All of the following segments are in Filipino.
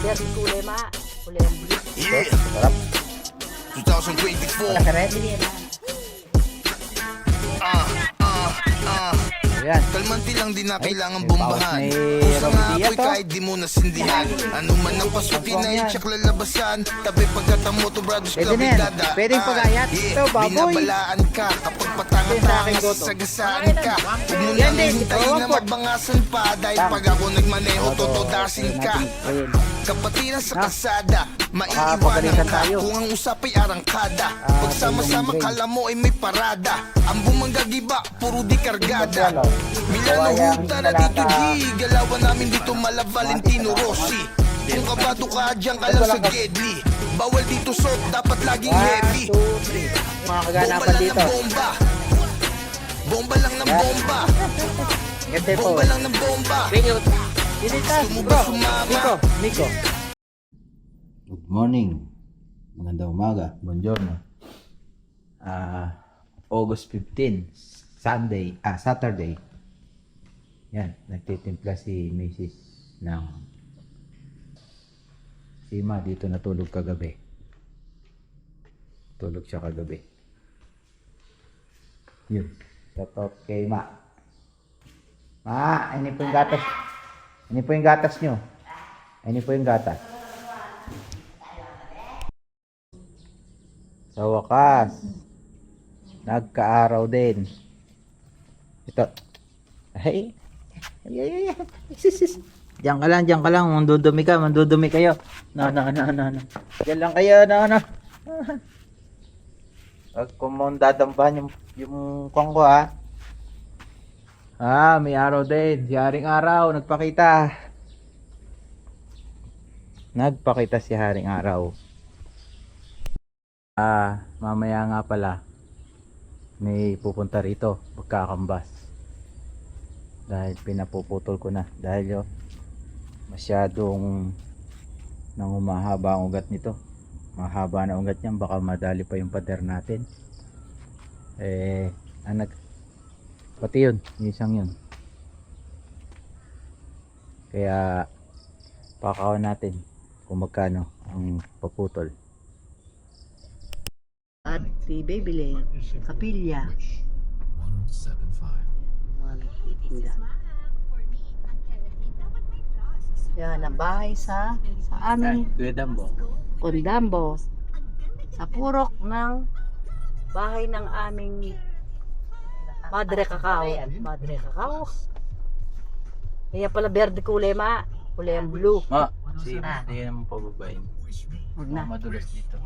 verde kulay ma. Kulay ang blue. Yeah, Sarap. 2024. Nakaret. Ayan. Kalmanti lang din na kailangan may bombahan. bawas, may Pusa nga Robidia apoy to. kahit di mo nasindihan. Ano man ang pasukin na Yan. itsak lalabasan. Tabi pagkata mo to brothers Pwede club na yan. idadaan. Pwedeng pagayat. Ito, baboy. Binabalaan ka kapag Ito sa patanga-tanga akin, Goto. sasagasaan ka. Huwag mo Yan nang din, hintayin na ito, mabangasan pa. Dahil pag ako nagmaneho, totodasin ka. Ayun. Kapatiran sa Ha? kalsada, maiiwanan Makakapagalitan ka tayo. kung ang usap ay arangkada. Pagsama-sama tingnan mo, kala mo ay may parada. Ang bumanggagiba, puro di kargada. Ano? Milano Kawayang Huta na dito talata. di. Galawan namin dito mala Valentino Rossi. Kung kabado ka, diyan ka lang sa Gedli. Bawal dito soap, dapat laging 1, heavy. 2, 3. Mga Bomba kaganapan lang dito. ng bomba. Bomba lang ng bomba. Ganda po. Bomba lang ng bomba. Dinitas, Gusto mo bro. ba sumama? Nico. Good morning. Magandang umaga. Buongiorno. August 15, Saturday. Yan, nagtitimpla si Mrs. ng sima dito natulog kagabi. Tulog siya kagabi. Yun. Shout kay Ma. Ma, ini po yung gatas. Ini po yung gatas nyo. Ini po yung gatas. Sa wakas, nagkaaraw din. Ito. Ay. Ay. Diyan ka lang. Mandudumi kayo. No. Diyan lang kayo, no. Huwag ko mong dadambahan yung kwang ko, ha. May araw din. Si Haring Araw, nagpakita. Si Haring Araw. Mamaya nga pala, may pupunta rito, magkakambas. Dahil pinapuputol ko na. Dahil masyadong nang humahaba ang ugat nito. Mahaba na ugat niyan, baka madali pa yung pader natin. Pati yun, yung isang yun. Kaya pakawan natin kung magkano ang paputol. At si Babylin, kapilya. 175. Yan ang bahay sa aming Dambo. Condambo. Sa purok ng bahay ng aming Madre Cacao. Kaya pala verde kulay ma. Kulay ang blue. Hindi naman pababayin. Huwag na. Madulas dito.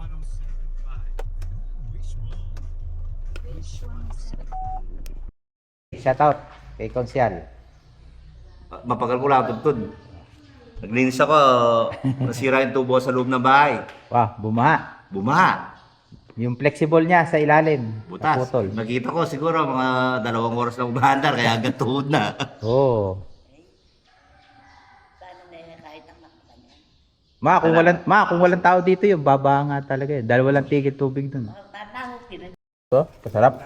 Shout out kay Konsyal. Mapagal ko lang tuntun. Naglinis ako, nasira yung tubo sa loob ng bahay. Wow, bumaha. Bumaha, Yung flexible niya sa ilalim. butas. Naputol. Nakita ko siguro mga 2 oras lang umaandar, kaya hanggang tuhod na. Oo. Kung walang tao dito yung baba nga talaga eh. Dahil walang tigil tubig dun. Ito, kasarap.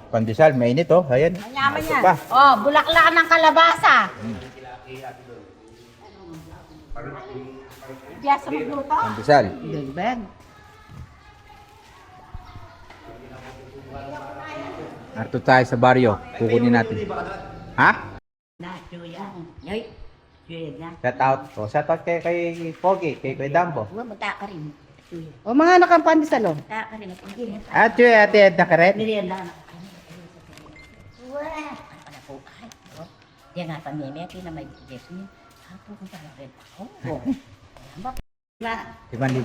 Pandesal, mainit oh. Ayan. Manyaman Ito yan. pa. Oh, bulaklak ng kalabasa. Piyasa magluto. Pandesal. Dagdag. Narito tayo sa baryo. Kukunin natin. Ha? Shout out. Shout out kay Pogi, kay Dambo. Magtaka rin. O mga nakampandesal o. Magtaka rin. At yung ate Edna Karet. Merienda na. Yan nga pamimya, na may Jessie. Hapo kung talaga rin ako. $5,000?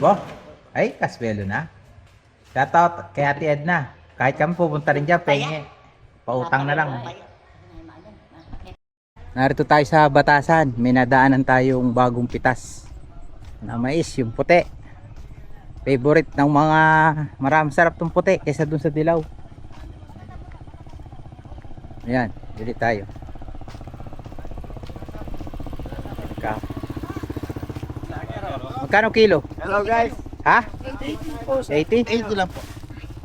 Ay, kaswelo na. Shout out kay ate Edna. Kahit kami pupunta rin dyan, penge. Pautang na lang. Narito tayo sa Batasan. May nadaanan tayong bagong pitas na mais, yung puti. Favorite ng mga maraming sarap tong puti kaysa dun sa dilaw. Ayan, bili tayo. Magkano kilo? Hello guys. Ha? 80? 80 lang po.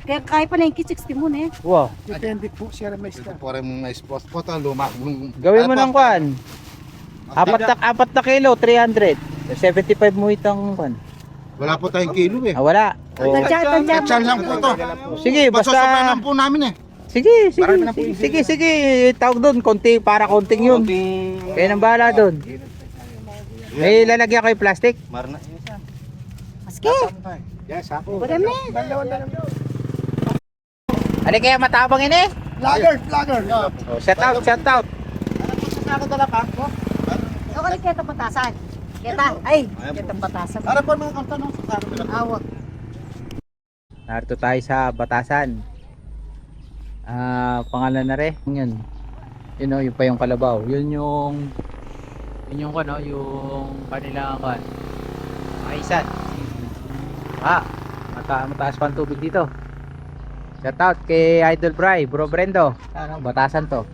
Kaya kaya pa na yung 60 mo na eh. Wow. Depende po siya na may Ito stock. po rin mga sports po ito, luma. Gawin mo ng kwan. Apat na kilo, 300. 75 mo itang kan. Wala po tayong kilo eh. Wala. Oh. Katsan lang po to. Sige, Pasasabay basta lang po namin eh. sige. Marami na po Sige. Tawag doon, konti para konting yun. Kaya nang bahala doon. May lalagyan kayo plastic? Marna. Maski. Yes, ako. Ano kaya matabang ini? Lager. Oh, shout out. Ako na kita patasan. Kita, ay, kita patasan. Para po mga kantanong sa akin. Awak. Narito tayo sa Batasan. Pangalan na rin. Yun. Yun o, yun pa yung kalabaw. Yun yung ano, yung kanilang maisan. Mataas pa ang tubig dito. Shout out kay Idol Bry, Bro Brendo. Ano, Batasan to.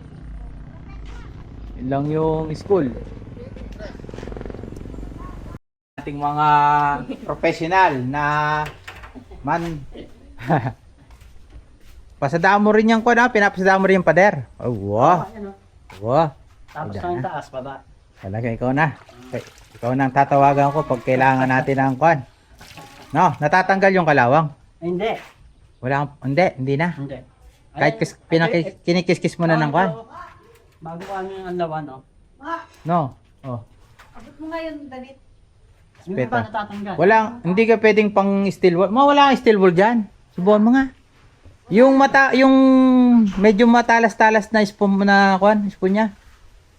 Yun lang yung school. Ating mga professional na man. Pasadaan mo rin yung pinapasadaan mo rin yung pader. Oh, wow. Wow. Tapos na yung taas pa ba? Talaga ikaw na. Ikaw na ang tatawagan ko pag kailangan natin ng kwan. No, natatanggal yung kalawang. Hindi. Hindi na. Hindi. Kahit kinikis-kis mo na ng kwan. Bago ka ang lawan, no? No. Oh. Abot mo ngayon, David. Hindi Respeto. pa natatanggal. Hindi ka pwedeng pang steel wall. Wala kang steel wall dyan. Subukan mo nga. Yung medyo matalas-talas na spoon niya.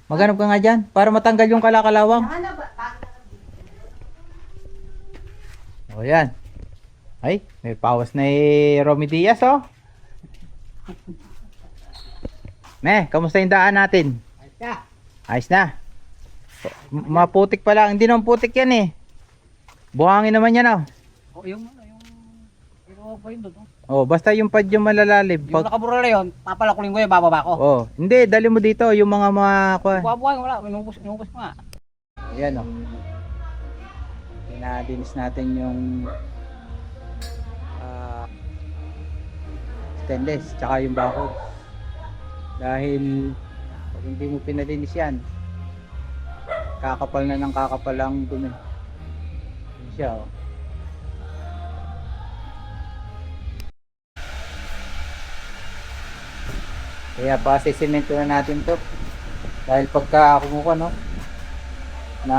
Maghanap ka nga dyan para matanggal yung kalakalawang. O yan. Ay, may pawas na Romy Diaz oh. Kamusta yung daan natin? Ayos na. Maputik pa lang. Hindi naman putik yan eh. Buhangin naman yan oh. Yung pa yun doon. Oh, basta yung pad yung malalalim. Yung nakabura na yun, papalakulin ko yung bababa ko. Oh, hindi, dali mo dito yung mga Buhay, wala, inubos ko nga. Ayan oh. Pinadinis natin yung stainless tsaka yung bakod. Dahil pag hindi mo pinalinis yan, kakapal na ng kakapal ang dumi. Yun siya oh. Kaya pa sisemento na natin to. Dahil pagka kumuha no na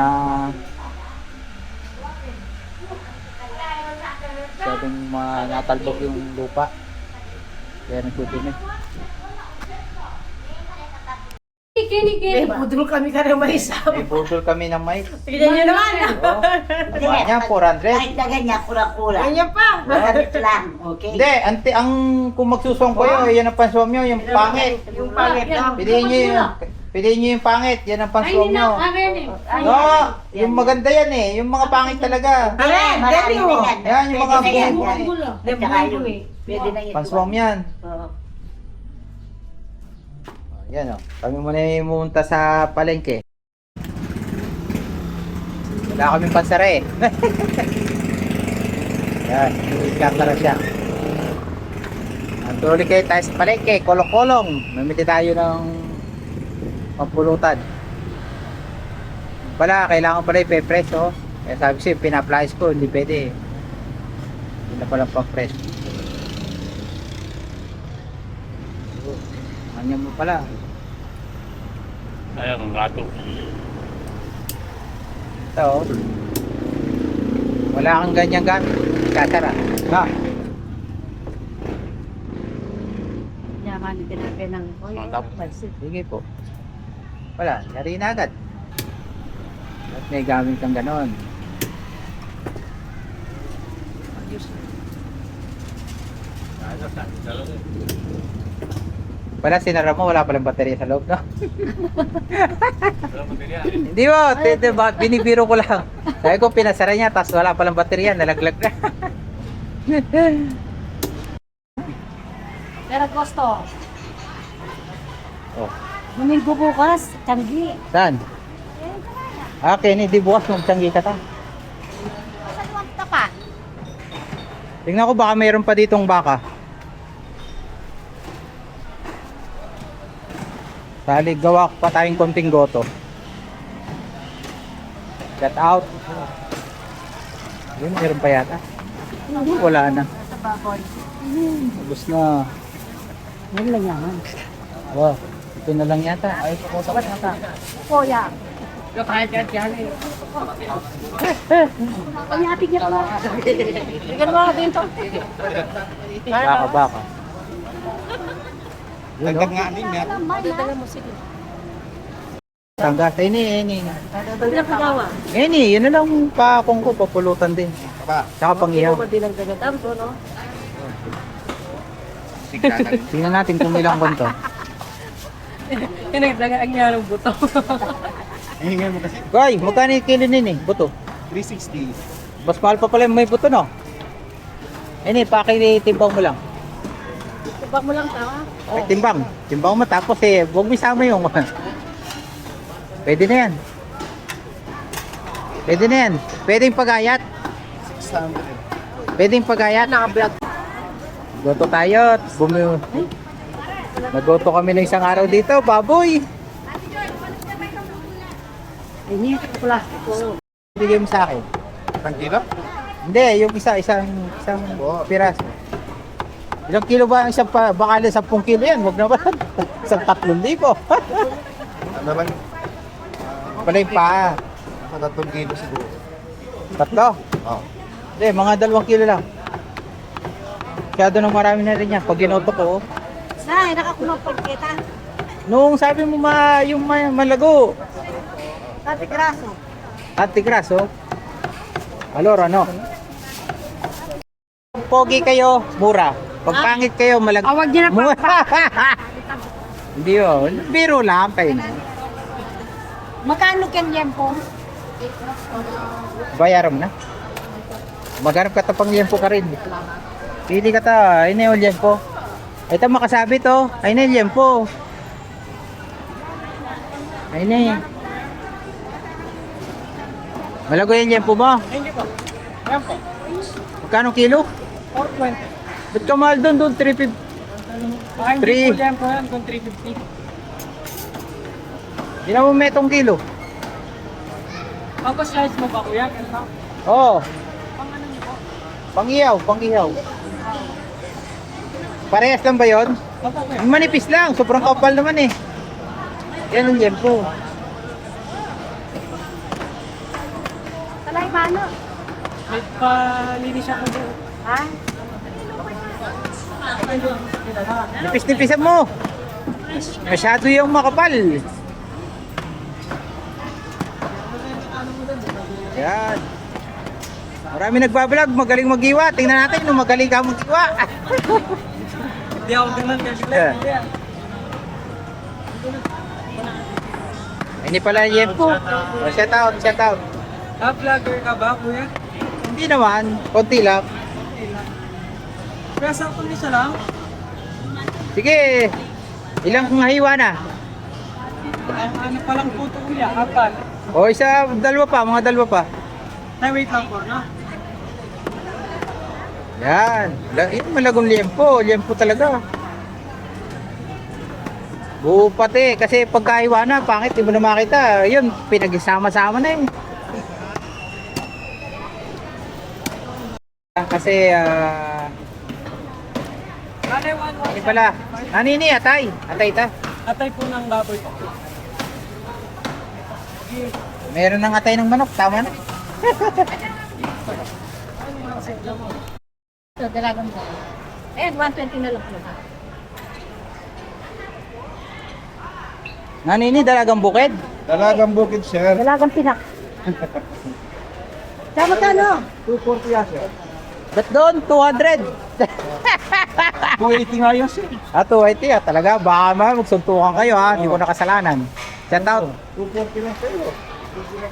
masyadong natalbog yung lupa. Kaya nagtutumi. May budol kami ka rin may isama. May budol kami ng mic. Tignan nyo naman. Oh, niya 400. Kahit na ganyan, kurang-kurang. Ganyan pa. Ganit lang, okay? Hindi, ang kung magsusong kayo, yan ang panswam nyo, yung pangit. Yung pangit lang. Piliin nyo yung pangit, yan ang panswam nyo. No, yung maganda yan eh, yung mga pangit talaga. Marami na yan. Yan, yung mga Pwede na yan. buong At saka yung, pwede na yan. panswam yan. Oo. Yan o, kami muna yung pumunta sa palengke. Wala kaming pansara eh. Yan, iskatara siya. Tuloy kayo tayo sa palengke, kolong-kolong. Mamili tayo ng pampulutan. Kailangan pala ipe-preso. Kaya sabi siya, pina-apply ko, hindi pwede. Hindi na palang pang-preso. Ganyan mo pala. Ayan ang gato. Ito oh. Wala kang ganyan gamit. Kasara. Ha? Yaman, tinapin ng Mantap. Sige po. Wala. Yari na agad. At may gamit kang ganon. Pala sinara mo, wala palang baterya sa loob, no? Hindi mo, binibiro ko lang. Sabi ko pinasara niya, tapos wala palang baterya, nalaglag na. Pero gusto. Oh. Domingo bukas, Tanggi. Saan? Hindi bukas magtanggi ka ta. Saan mo ang pa? Tingnan ko baka mayroon pa ditong baka. Sali, gawa pa tayong konting goto. Shout out. Yun, meron pa yata. Wala na. Ubus na. Yan lang yan. Wow, ito na lang yata. Ay, Sabat nata. Kuya. Yo kaya yan eh. Panyapig niya pala. Bigyan mo natin to. baka. Yun, Dagdag no? nga din yan. Dala mo sige. Tanggas. Ini. Dala ka gawa. Ini, yun na lang pakong ko, papulutan din. Aba, Tsaka pangihaw. Madilang dagat amso no. Tingnan natin kung ilang konto. Inagdaga ang yarong buto. hihingan mo kasi. Guy, magkano yung kilo nini? Buto. 360. Mas mahal pa pala yung may buto, no? Ini, pakitimbang mo lang. Tubak mo lang tawa. Ay, timbang. Timbang mo tapos huwag mo isama yung... Pwede na yan. Pwede yung pagayat. 600. Pwede yung pagayat. Naka-vlog. Goto tayo. Nagoto kami ng isang araw dito, baboy. Ini ko pala. Bigay mo sa akin. Isang kilo? Hindi, yung isang piraso. Ilang kilo ba ang isang baka 10 kilo yan? Huwag na ba? Isang 3,000. Ano lang? Pala yung paa. Sa 3 kilo siguro. 3? Oo. Hindi, mga 2 kilo lang. Masyado nang marami na rin yan. Pag ginoto ko, Nay, nakakulong pagkita. nung sabi mo yung malago, Tati Graso. Antigraso, alor ano? Pogi kayo, mura. Pag pangit kayo, Awag niya na pa. mura. Hindi yun. Biro lang kayo. Magkano ken yempo? Bayaran mo na. Maghanap ka tapang yempo ka rin. Pili ka ta. Ayun na yung yempo. Ito makasabi to. Ayun na yung yempo. Ayun na yun. Malago yung yempo mo. Hindi po. Yan po. Magkano kilo? 420. Ba't ka mahal doon? 350. Hindi po yempo yan kung 350. Hindi na mo metong kilo. Pagka slice mo ba kuya? Ganito? Oo. Pang ano niyo po? Pangihaw. Parehas lang ba yun? Opo kuya. Manipis lang, sobrang kapal naman eh. Yan ang yempo. Talay paano? May palinis siya kung doon. Ha? Nipis-nipisan mo. Masyado yung makapal. Yan. Marami nagbablog, magaling mag-iwa. Tingnan natin kung magaling ka mag-iwa. Hindi ako ganun kasi. Yeah. Ini pala yung yempo. Shout out. Vlogger ka ba kuya? Hindi naman, konti lang. Kaya sa kung isa lang? Sige, ilang hiwa na? Ang ano pa lang po ito kuya? Apat. O mga dalawa pa. Ay wait lang po na. Yan. Yung malagong liempo talaga. Buo pati, kasi pagkahiwa na, pangit, di mo na makita. Yun, pinagsama-sama na eh. Kasi, hindi pala. Nanini, atay ta. Atay po ng baboy po. Meron ng atay ng manok, tama na. Ito, dalagang po. Ayan, 120 na lang po. Nanini, dalagang bukid. Dalagang bukid, sir. Dalagang pinak. Sama ka no? 240 yan, sir. Ba't doon? 200. 280 nga yun, sir. 280 talaga. Baka magsuntukan kayo ha. Hindi ko nakasalanan. Shout out. 240 lang sa'yo.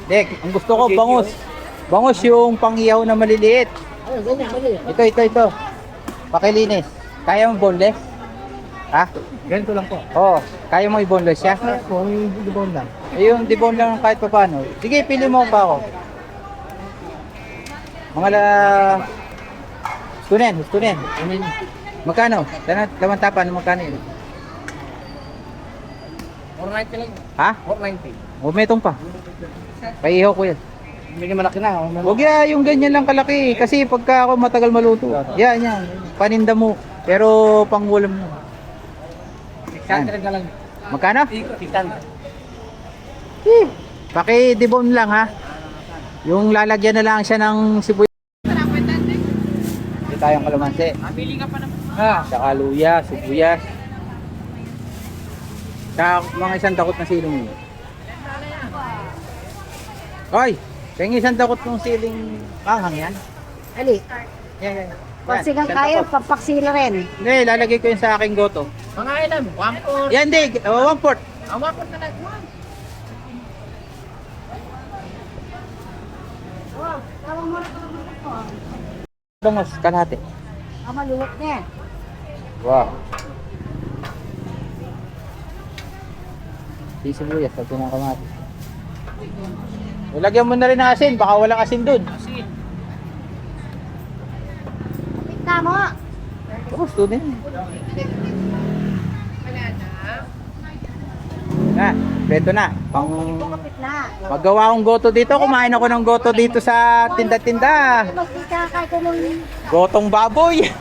Dek, ang gusto ko, bangus. Bangus yung panghiyaw na maliliit. Ayun, ganyan, ganyan. Ito. Pakilinis. Kaya mo boneless? Ha? Ganito lang po. Oo. Kaya mo i-boneless siya? Kung yung dibon lang. Yung dibon lang kahit pa paano. Sige, pili mo pa ako. Mga Hustunin. Magkano? Laman tapan, magkano yun? 490 lang. Ha? 490. Umetong pa. Paihaw ko yan. Medyo malaki na. Huwag ya, yung ganyan lang kalaki. Kasi pagka ako matagal maluto. Yan. Paninda mo. Pero pangulam mo. 600 na lang. Magkano? 600. Paki-debone lang ha. Yung lalagyan na lang siya ng sibuyas. Hindi tayong kalamansi. Mabili ka pa naman. Ah. Saka luya, sibuyas. Saka mga isang takot na siling. Hoy! Pengi isang takot ng siling panghang yan. Ali, Yan. pag sigang isang kayo, takot. papaksila rin. Hindi, lalagay ko yun sa aking goto. Mga ilan? 1/4. Yan, hindi. 1/4. Ang 1/4 na lang. Oh, tawag mo na ito. Bangos, kalahati. Maluwag na yan. Wow. Di sibuyas, pag kamatis. Lagyan mo na rin ng asin, baka walang asin dun. Pita mo. Gusto din. Na, beto na. Pang Kapit na. magawa akong goto dito, kumain ako ng goto dito sa tinda-tinda. Magpita ka ito nung... Gotong baboy.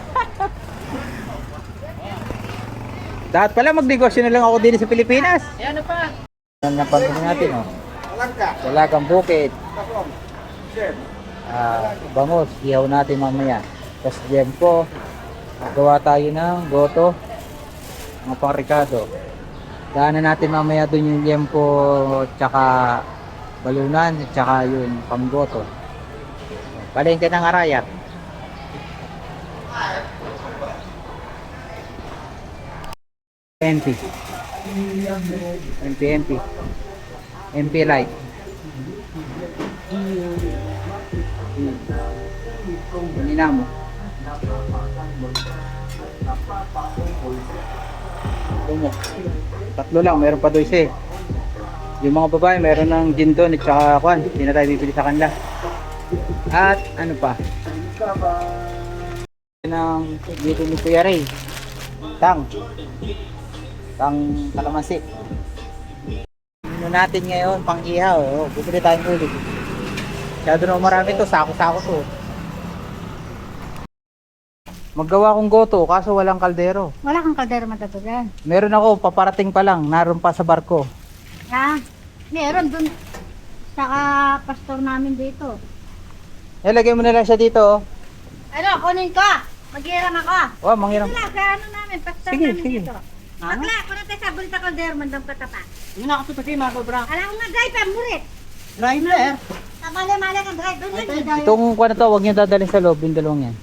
Dapat pala magnegosyo na lang ako din sa Pilipinas. Ano pa? Yan ang pagkain natin, oh. Dalagang bukid. Bangus, ihaw natin mamaya. Tapos jempo, gawa tayo ng goto, mga pang-ricado. Daanan natin mamaya dun yung jempo, tsaka balunan, tsaka yung panggoto. Palengke ng Arayat. MP Light. Kanina mo. Tumo. Tatlo lang, meron pa 12. Yung mga babae, meron ng gin doon at saka kwan. Hindi na tayo bibili sa kanila. At ano pa? Ng dito ni Kuya Ray. Tang kalamansi. Ano natin ngayon, pang ihaw. Oh, bumili tayong ulit. Masyado na marami to, sako-sako to. Maggawa kong goto, kaso walang kaldero. Wala kang kaldero matatugan. Meron ako, paparating pa lang, naroon pa sa barko. Ha? Meron dun. Saka pastor namin dito. Ilagay mo na lang siya dito. Oh. Ano, kunin ko. Mag-iram ako. Oh, manghiram. Wala, sa ano namin, pastor Sige, namin sige. dito. Bakla, kung natin sa bulita kaldero, mandang katapa. Yun ako sa mga kobra. Alam ko nga, driver, murit. Driver. Tamali-mali kang drive. Doon yun. Itong kuha na to, huwag niyo dadalhin sa loob, yung dalawang yan.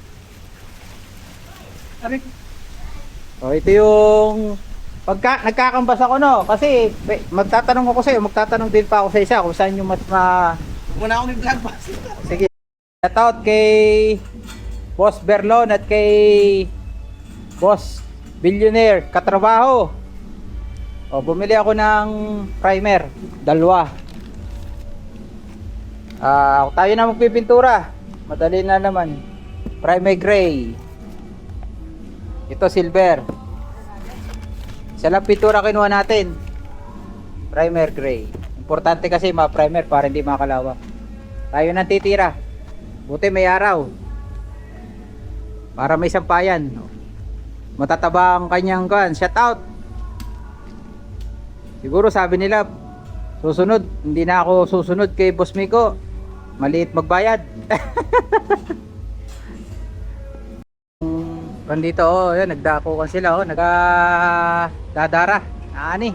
Oh, ito yung nagkakambas ako, no, kasi magtatanong ako sa iyo, magtatanong din pa ako sa isa kung saan yung mas Muna ako nag-vlog pa. sige. Shout out kay Boss Berlon at kay Boss Billionaire katrabaho. Oh, bumili ako ng primer, dalawa. Tayo na magpipintura. Madali na naman. Primer gray. Ito silver. Isa lang pintura kinuha natin. Primer gray. Importante kasi ma-primer para hindi makalawak. Tayo nang titira. Buti may araw. Para may sampayan. Matataba ang kanyang kan. Shout out. Siguro sabi nila susunod. Hindi na ako susunod kay Boss Miko. Maliit magbayad. Dito, oh, yan, nagdakukan sila, oh, dadara. Ani.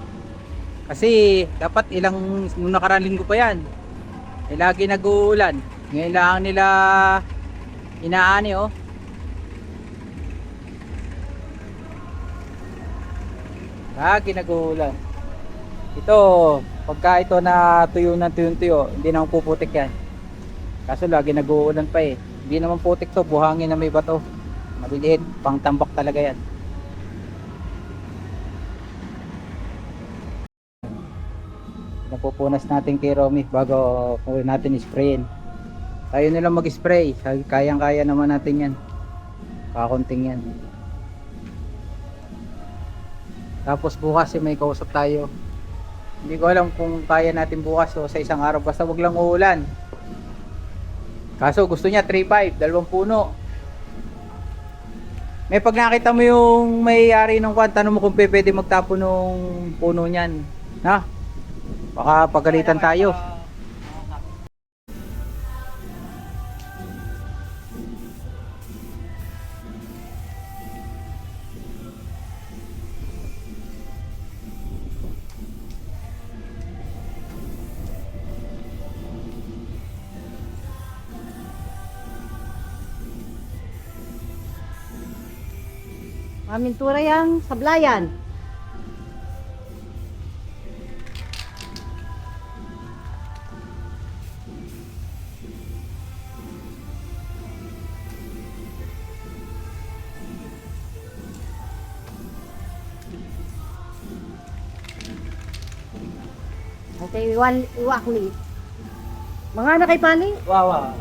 Kasi dapat ilang nung nakaraan linggo pa yan. Lagi nag-uulan. Ngayon lang nila inaani, oh. Lagi nag-uulan. Ito, pagka ito na tuyo ng tuyo, hindi naman puputik yan. Kaso lagi nag-uulan pa eh. Hindi naman putik to, buhangin na may bato. Maliliit, pang tambak talaga yan. Napupunas natin kay Romy bago natin sprayin. Tayo nilang mag-spray. Kayang-kaya naman natin yan. Kakunting yan. Tapos bukas may kausap tayo. Hindi ko alam kung kaya natin bukas o sa isang araw. Basta wag lang uulan. Kaso gusto niya 3.5, dalawang puno. May pag nakita mo yung may-ari ng kwan, tanong mo kung pwede magtapo ng puno niyan. Ha? Baka pagalitan tayo. Mamintura yan, sablayan. Okay, iwak ni. Mga na kay Pani? Wow.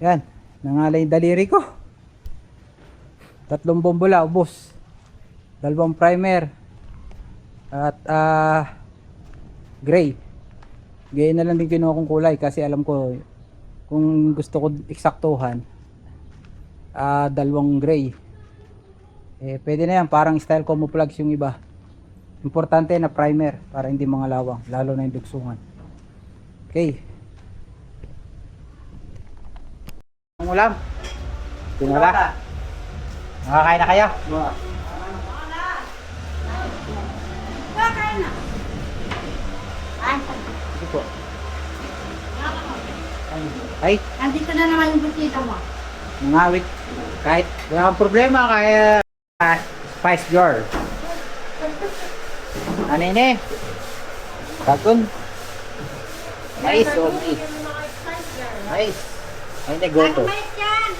Yan, nangalay yung daliri ko. 3 bombola, ubos. 2 primer. At gray. Gray na lang din kinuha kong kulay kasi alam ko kung gusto ko eksaktuhan 2 gray. Pwede na yan, parang style camouflage yung iba. Importante na primer para hindi mga lawang, lalo na yung dugsungan. Okay. Ang ulam? Tinula? Nakakain na kayo? Kakain na. Sige po. Ay, Andito na naman yung butita mo. nangawit. Kahit wala kang problema, kaya Spice Girl. Ano yun eh? Tagon. Mais o mais? Mais. Ay, negoto. Mais yan.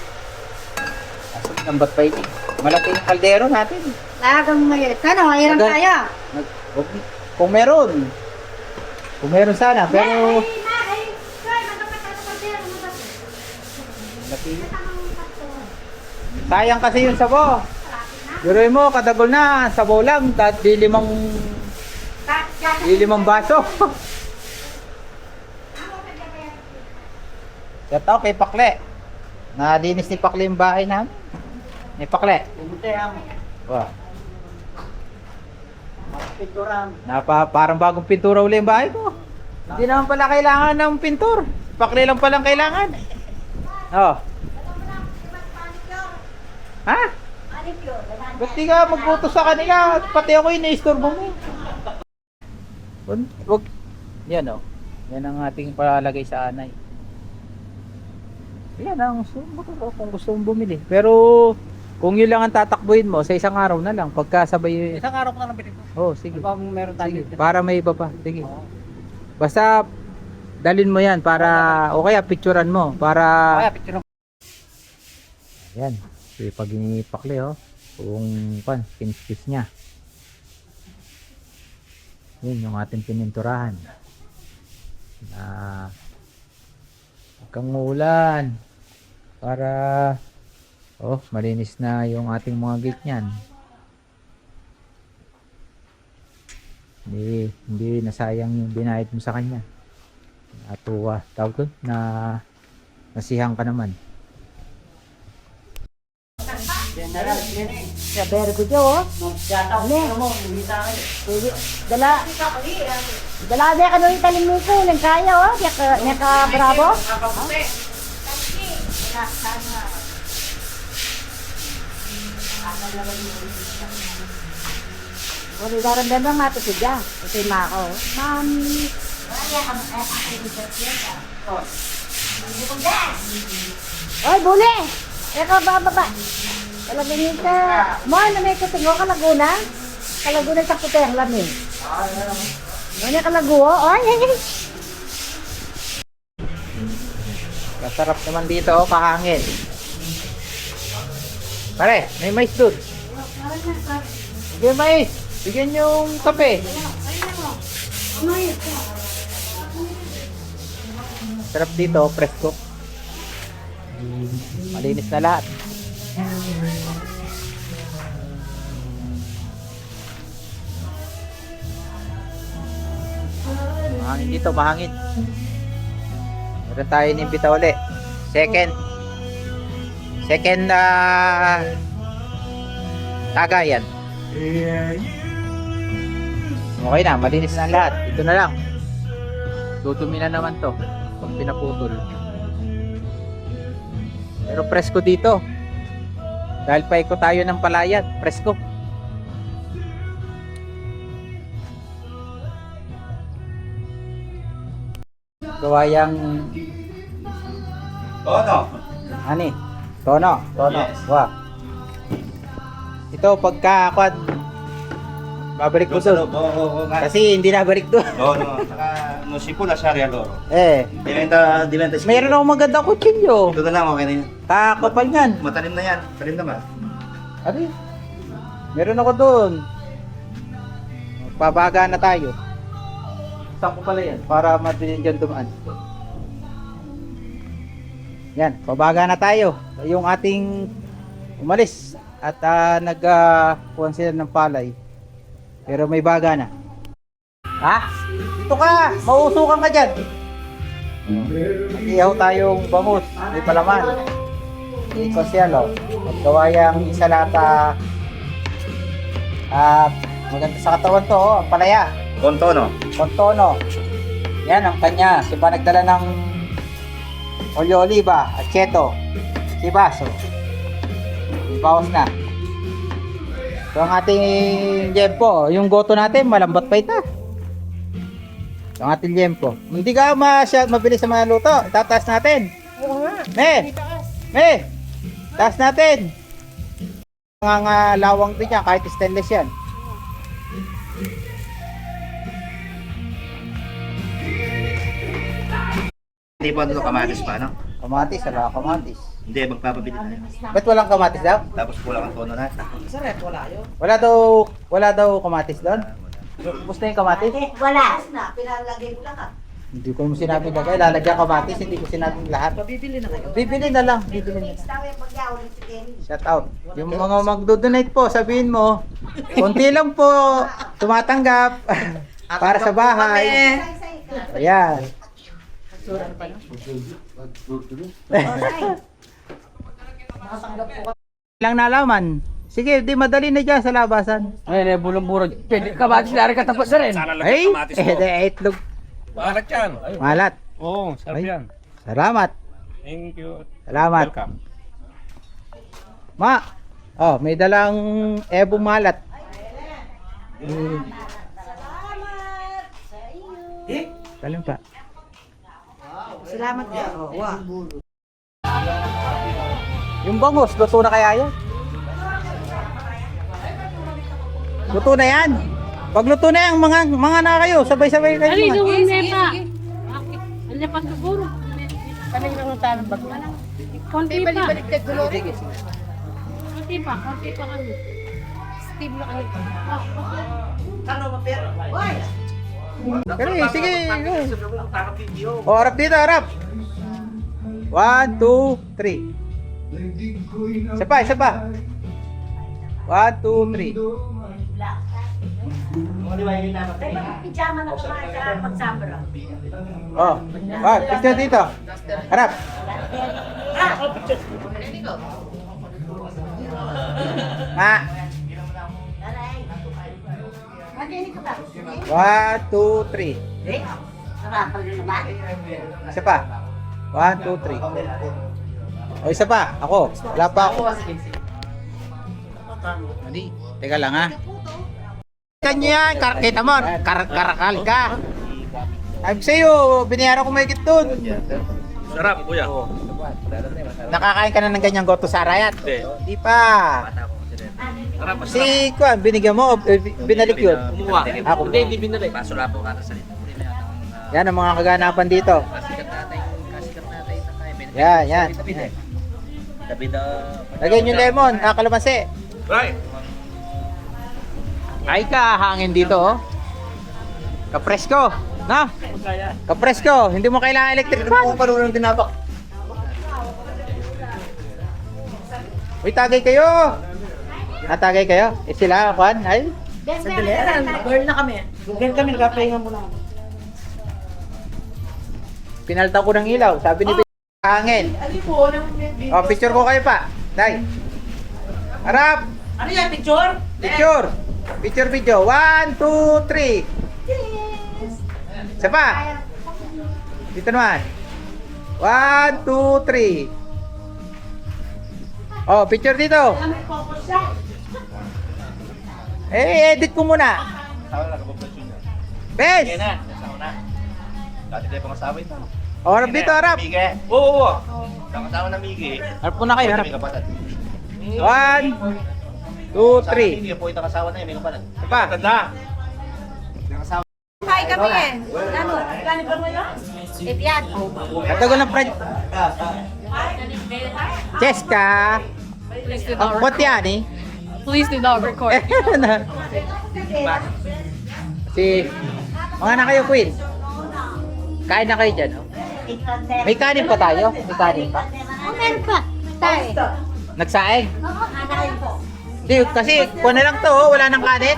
Asok ng ba't pa yun? Malaki yung kaldero natin. Lagang mayroon. Kano, mayroon Agad. tayo. Kung meron. Kung meron sana, pero... Malaki. Sayang kasi yung sabo. Biruin mo, kadagol na. Sabo lang. Di limang baso. Ito kay Pakle. Nalinis ni Pakle yung bahay namin. Ni Pakle. Wow. Parang bagong pintura uli yung bahay ko. Hindi naman pala kailangan ng pintur. Pakle lang palang kailangan. Oh. Ha? Ba't di ka magbuto sa kanila? Pati ako yung na-istorbo mo. Wag. Yan o. Yan ang ating palalagay sa anay. Yan ang kung gusto mong bumili. Pero kung yun lang ang tatakbuhin mo, sa isang araw na lang. Pagkasabay. Isang araw ko na lang pinito. Oh, sige. Ano ba meron tayo Sige. dito? Para may iba pa. Sige. Basta dalin mo yan para o kaya picturean mo para Kaya picture mo. yan. Si pag inipakli oh. Kung pinch niya. Yun yung ating pininturahan. Na kang ulan para malinis na yung ating mga gate niyan. Hindi nasayang yung binayad mo sa kanya. Atuwa tawag ko na nasihang ka naman. Sa bergo dyo, oh. Dala na ka nung italim mo ko, nang kaya, oh. Naka bravo. Wala daramdaman nga ito siya. Ito yung mako. Mami. Oy, buli! Eka, bababa. Kalagin ka. Mo, na may kutingo ka Laguna? Kalaguna sa puter, lamin. Ano kalaguo? Ay, ay, ay. Masarap naman dito, kahangin. Pare, may mais doon. Sige, mais. Bigyan yung kape. Sarap dito, presko. Malinis na lahat. Mahangin dito, mahangin. Meron tayo inimbita uli. Second tagayan. Okay na, malinis na ang lahat. Ito na lang. Dudumi na naman to pag pinaputol. Pero presko dito. Dahil paiko tayo ng palayan, presko. Gawayang ani? Tono. Yes. Wa. Ito pagka ako babalik ko Doon sa doon. loob. Oo, nga. Kasi hindi nabalik doon. Oo, no. Saka, no, sipula siya rin, loro. Dilenta. Mayroon akong magandang kutsilyo. Ito na lang, okay na yun. Kakapal yan. Matalim na yan. Talim naman. Ano? Meron ako doon. Pabaga na tayo. Saan ko pala yan? Para mabilis dyan dumaan. Yan, pabaga na tayo. Yung ating umalis at nagkuhan sila ng palay. Pero may baga na. Ha? Dito ka! Mausukan ka dyan! Mag-ihaw tayong bangus. May palaman. Ikosyalo. Magkawayang isa lata. Maganda sa katawan to, oh, palaya. Kontono. Kontono. Yan ang kanya. Si pa nagdala ng olio oliva at keto. Si Baso. Ibawas na. So ang ating liempo, yung goto natin, malambot pa ito. So ang ating liempo. Hindi ka mabilis sa mga luto. Itataas natin. Oo nga. Me! Taas natin. Mga lawang din yan, kahit stainless yan. Hindi pa ito kamatis pa, no? Kamatis, ala kamatis. Hindi, magpapabili tayo. Ba't walang kamatis daw? Tapos kulang ang tono natin. Wala daw kamatis doon? Gusto yung kamatis? Wala. Hindi ko mo sinabi na kayo, lalagyan kamatis, hindi ko sinabing lahat. Bibili na kayo? Bibili na lang. Shout out. Yung mga magdo-donate po, sabihin mo, konti lang po, tumatanggap para sa bahay. Ayan. Lang nalaman. Sige, di madali na dyan sa labasan. Ay, bulong-buro. Pwede ka ba? Sinari ka tapos na rin. Ay, itlog. Malat yan. Ayun. Malat. Oo, sarap Ay. yan. Salamat. Thank you. Salamat. Welcome. Ma, oh, may dalang ebong malat. Salim pa. Salamat ka. Yung bangus, luto na kaya yan? Luto na yan. Pag luto na yan, mga na kayo, sabay-sabay kayo. Ali, mga- doon pa. Ano pa siguro? Konti pa. Konti pa kami. Steve na kami. Pero sige. O, harap dito, harap. 1, 2, 3. Isa pa, isa pa. 1, 2, 3. Pijama na kumain sa pagsabra. Oh, picture dito. Harap. Ma. 1, 2, 3. Nakakal na naman. Isa pa. 1, 2, 3. O, isa pa. Ako. Wala pa ako. Mali. Teka lang ha. Kanya, kita mo. Karakal ka. Sabi sa'yo, binayaran ko mahigit dun. Sarap, kuya. Nakakain ka na ng ganyang goto sa arayat? Hindi. Di pa. Sarap, Si Kwan, binigyan mo, binalik yun. Kumuha. Ako. Hindi binalik. Paso lang po kata sa lito. Yan ang mga kaganapan dito. Yan, yan. Lagyan yung lemon, kalamansi. Right. Ay ka, hangin dito oh. Kapresko, na? Kapresko, hindi mo kailangan electric fan. Pa rin ng tinabak. Uy, tagay kayo. Natagay kayo? Eh sila, Kwan, ay? Sandali, burn na kami. Google kami, nagpapahinga muna. Pinalta ko ng ilaw. Sabi ni hangin. Oh, picture ko kayo pa. Day. Harap. Ano yan, picture? Picture. Picture video. 1, 2, 3. Isa pa. Dito naman. 1, 2, 3. Oh, picture dito. Edit ko muna. Bes. Sige na, nasawa na. Dati tayo pangasawa ito. Oh, harap dito, harap. Mige. Oo. Pangasawa na Mige. Harap po na kayo, harap. May kapatid. 1, 2, 3. Hindi po itong asawa na yun, may kapatid. Isa pa. Tanda. Kain kami eh. Ano? Gano'n ba mo yun? Ipyan. Katago ng friend. Cheska. Please do Ang not puti yan eh. Please do not record. Si, mga na kayo, Queen. Kain na kayo dyan. Oh. May kanin pa tayo? May kanin pa? Oh, meron pa. Tayo. Nagsaing? Oo, kanain po. Di, kasi kuha na lang to, oh. Wala nang kanin.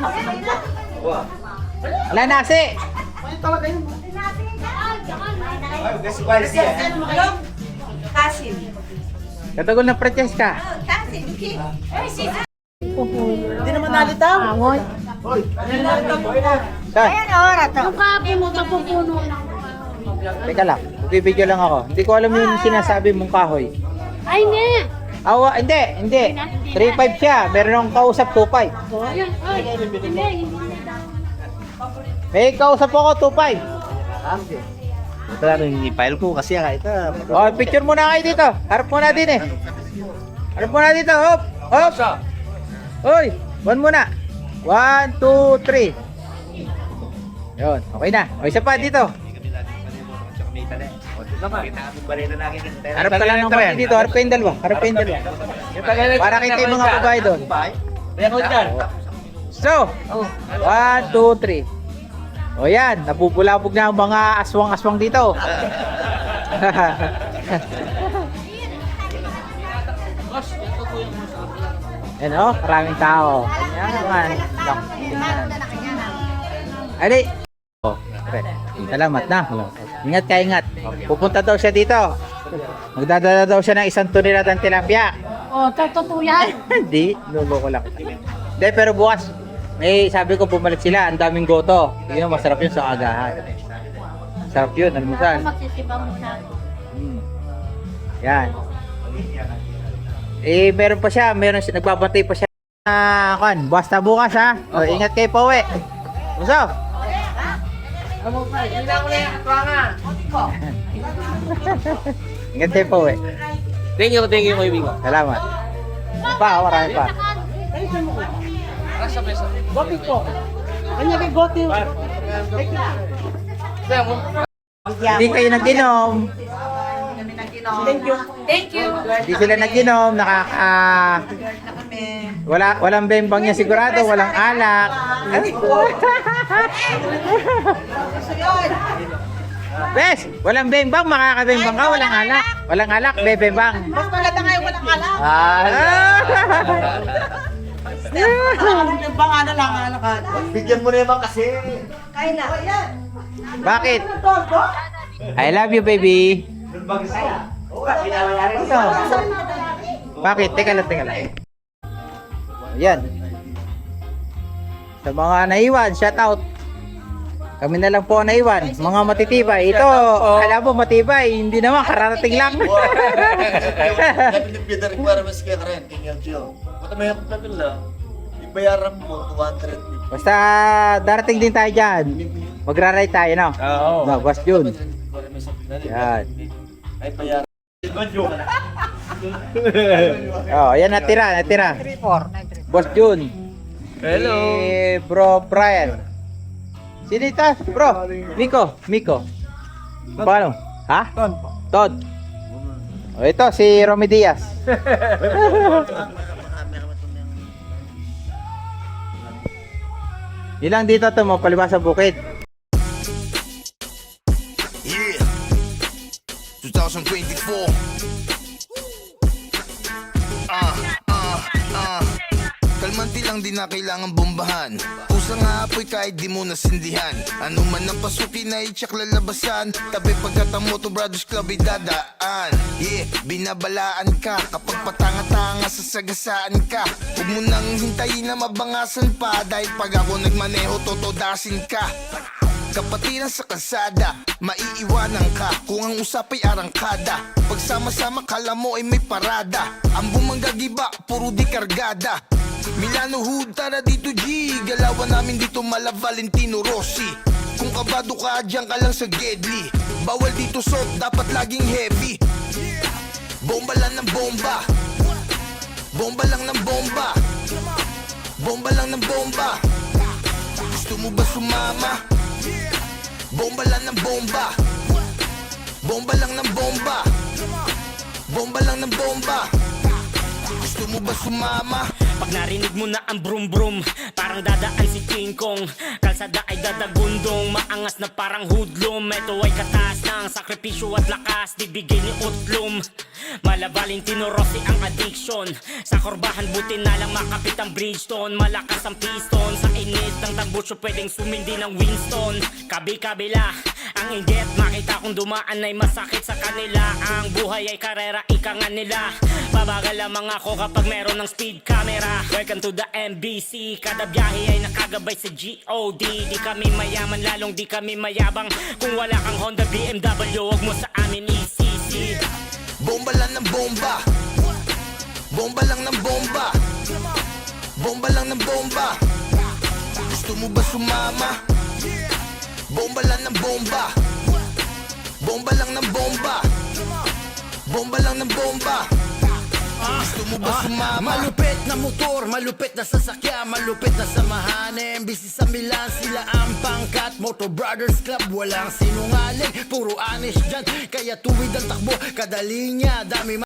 Wala nasi. Kasim. Katagol ng Francesca. Kasim. Hindi naman nalitaw. Amon. Saan? Ayan, oras to. Yung kapo mo, mapupuno lang. Teka lang, bibidyo lang ako. Hindi ko alam yung sinasabi mong kahoy. Ay, hindi. Awa, hindi. 3.5 siya. Meron akong kausap, 2.5. Ayan, ay. Hindi. May kausap ako, 2.5. Ito lang yung file ko kasi ito. Oh, picture muna kayo dito. Harap muna din eh. Harap muna dito. Hop. Hop. Hoy, one muna. 1, 2, 3. Yun, okay na. O, isa pa dito. Harap ka lang ng konti dito. Harap kayong dalawa. Harap kayong dalawa. Para kita yung mga babae doon. So, 1, 2, 3. O yan, napupulabog na ang mga aswang-aswang dito. Yan o, maraming tao. Yan naman. Ali. Oh, salamat na. Ingat ka, ingat. Pupunta daw siya dito. Magdadala daw siya ng 1 tonelada ng tilapia. Oh, totoo yan. Hindi, nubo ko lang. Hindi, pero bukas, may sabi ko bumalik sila, ang daming goto. Yun, masarap yun sa agahan. Sarap yun, almusal. Magsisibang mo na. Yan. Eh, meron pa siya, nagbabantay pa siya. Kan, basta bukas ha. O, ingat kayo pa uwi. Gusto? Ingat kayo pa uwi. Thank you, kaibigan. Salamat. Pa, marami pa. Hindi kayo nag-inom. Thank you. Hindi sila nag-inom. Walang bembang niya sigurado. Walang alak. Bes, walang bembang. Makakabembang ka. Walang alak. Walang alak, bebembang. Mas maganda ngayon walang alam. Yung banga na lang alakan. Bigyan mo na naman kasi. Kaya na. Bakit? I love you, baby. Ito. Bakit? Teka lang. Yan. Sa mga naiwan, shout out. Kami na lang po ang naiwan. Mga matitibay. Ito, alam mo matibay. Hindi naman, kararating lang. Pinipidari ko para mas kaya ka rin, King LGO. Punta may akong tagal lang. Ibayaran mo, 250. Basta darating din tayo dyan. Magra-ride tayo, no? Oo. No, Boss Jun. Yan. Ay, bayaran. Oh, yan natira. Boss Jun. Hello. Si Bro Brian. Sino ito? Bro? Miko. Paano? Ha? Todd. O ito, si Romy Diaz. Ilang dito ito mo, palibasa bukid. Yeah. 2024. Kalmanti lang din na kailangan bombahan. Pusang haapoy kahit di mo nasindihan. Ano man ang pasukin ay tsak lalabasan. Tabi pagkat ang Moto Brothers Club ay dadaan. Yeah, binabalaan ka kapag patanga-tanga sa sagasaan ka. Huwag mo nang hintayin na mabangasan pa. Dahil pag ako nagmaneho totodasin ka. Kapatiran sa kalsada, maiiwanan ka kung ang usap ay arangkada. Pagsama-sama kala mo ay may parada. Ang bumanggagiba, puro di kargada. Milano Hood, tara dito G. Galawan namin dito mala Valentino Rossi. Kung kabado ka, dyan ka lang sa Gedli. Bawal dito soft, dapat laging heavy. Bomba lang ng bomba. Bomba lang ng bomba. Bomba lang ng bomba. Gusto mo ba sumama? Bomba lang ng bomba. Bomba lang ng bomba. Bomba lang ng bomba. Gusto mo ba sumama? Pag narinig mo na ang brum brum, parang dadaan si King Kong. Kalsada ay dadagundong, maangas na parang hoodlum. Ito ay katas ng sakripisyo at lakas, di bigay ni Utlum. Mala Valentino Rossi ang addiction. Sa korbahan buti na lang makapit ang Bridgestone. Malakas ang piston, sa init ng tambutso pwedeng sumindi ng Winston. Kabi-kabila, ang inggit makita kung dumaan ay masakit sa kanila. Ang buhay ay karera, ika nga nila. Babagal lamang ako kapag meron ng speed camera. Welcome to the MBC, kada biyahe ay nakagabay sa GOD. Di kami mayaman, lalong di kami mayabang. Kung wala kang Honda, BMW, huwag mo sa amin ECC. Bomba lang ng bomba. Bomba lang ng bomba. Bomba lang ng bomba. Gusto mo ba sumama? Bomba lang ng bomba. Bomba lang ng bomba. Bomba lang ng bomba. Gusto mo ba sumama? Malupit na motor, malupit na sasakyan, malupit na samahan. MBC sa Milan, sila ang pangkat. Moto Brothers Club, walang sinungaling, puro honest dyan. Kaya tuwid ang takbo, kadali niya, dami